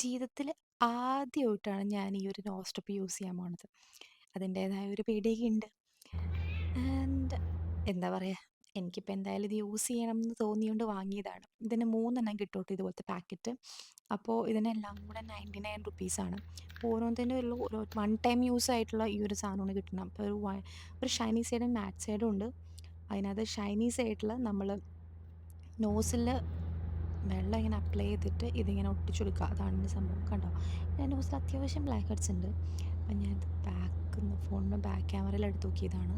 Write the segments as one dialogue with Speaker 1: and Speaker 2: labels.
Speaker 1: ജീവിതത്തിൽ ആദ്യമായിട്ടാണ് ഞാൻ ഈ ഒരു നോസ്റ്റപ്പ് യൂസ് ചെയ്യാൻ പോണത്. അതിൻ്റേതായ ഒരു പേടിയൊക്കെ ഉണ്ട്. ആൻഡ് എന്താ പറയുക, എനിക്കിപ്പോൾ എന്തായാലും ഇത് യൂസ് ചെയ്യണം എന്ന് തോന്നിയോണ്ട് വാങ്ങിയതാണ്. ഇതിന് 3 കിട്ടും കേട്ടോ, ഇതുപോലത്തെ പാക്കറ്റ്. അപ്പോൾ ഇതിനെല്ലാം കൂടെ 99 റുപ്പീസാണ്. ഓരോന്നിനും ഒരു വൺ ടൈം യൂസ് ആയിട്ടുള്ള ഈ ഒരു സാധനമാണ് കിട്ടുന്നത്. അപ്പോൾ ഒരു ഷൈനി സൈഡും മാറ്റ് സൈഡും ഉണ്ട്. അതിനകത്ത് ഷൈനി സൈഡിൽ നമ്മൾ നോസിൽ വെള്ളം ഇങ്ങനെ അപ്ലൈ ചെയ്തിട്ട് ഇതിങ്ങനെ ഒട്ടിച്ചു കൊടുക്കുക. അതാണ് ഇതിൻ്റെ സംഭവം. കണ്ടോ, എൻ്റെ നോസിൽ അത്യാവശ്യം ബ്ലാക്ക് ഹെഡ്സ് ഉണ്ട്. അപ്പം ഞാനിത് ഫോണിൻ്റെ ബാക്ക് ക്യാമറയിൽ എടുത്ത് നോക്കിയതാണ്.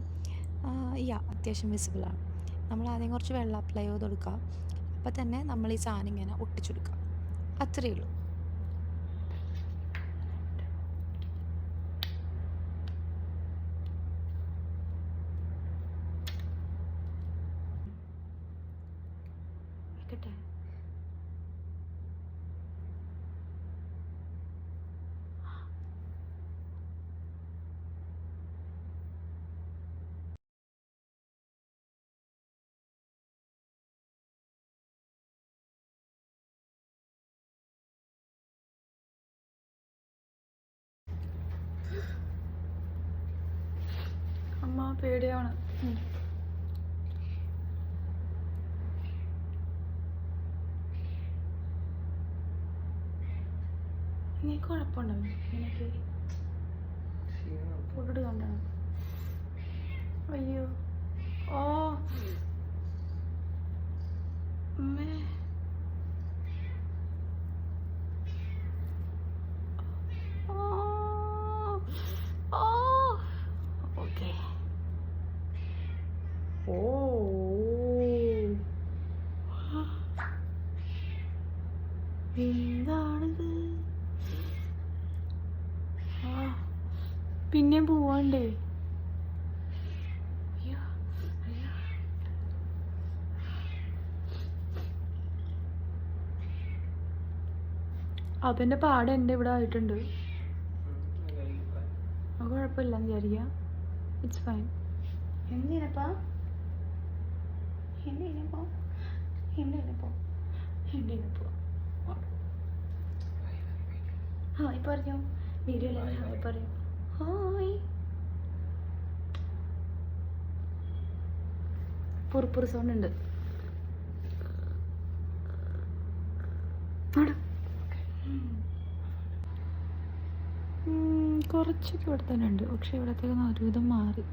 Speaker 1: അത്യാവശ്യം വിസിബിളാണ്. നമ്മൾ ആദ്യം കുറച്ച് വെള്ളം അപ്ലൈ ചെയ്ത് കൊടുക്കുക. അപ്പം തന്നെ നമ്മൾ ഈ സാധനം ഇങ്ങനെ ഒട്ടിച്ചു കൊടുക്കുക. അത്രയേ ഉള്ളൂ. കേട്ടെ,
Speaker 2: അമ്മ പേടിയാണ്. നീ കുഴപ്പമുണ്ടോ എനിക്ക് ഫുഡ് കണ്ടാണ്? അയ്യോ, ഓ അമ്മേ, ഓ ഓ ഓക്കെ. ഓ എന്താണിത്? പിന്നെ പോവാണ്ടേ? അയ്യോ അയ്യോ, അതിൻ്റെ പാട് എൻ്റെ ഇവിടെ ആയിട്ടുണ്ട്. അത് കുഴപ്പമില്ല എന്ന് വിചാരിക്കാം. It's fine. എന്തിനപ്പാ എന്തിനപ്പോ എന്തിനപ്പോ എന്തിനപ്പോ ഹായ് പറഞ്ഞു. വീഡിയോയിലല്ലേ ഹായ് പറയും. ഹായ്. പുറപ്പുറ സൗണ്ട് ഉണ്ട്. കുറച്ചൊക്കെ ഇവിടെ തന്നെ ഉണ്ട്, പക്ഷെ ഇവിടത്തേക്ക് ഒരുവിധം മാറി.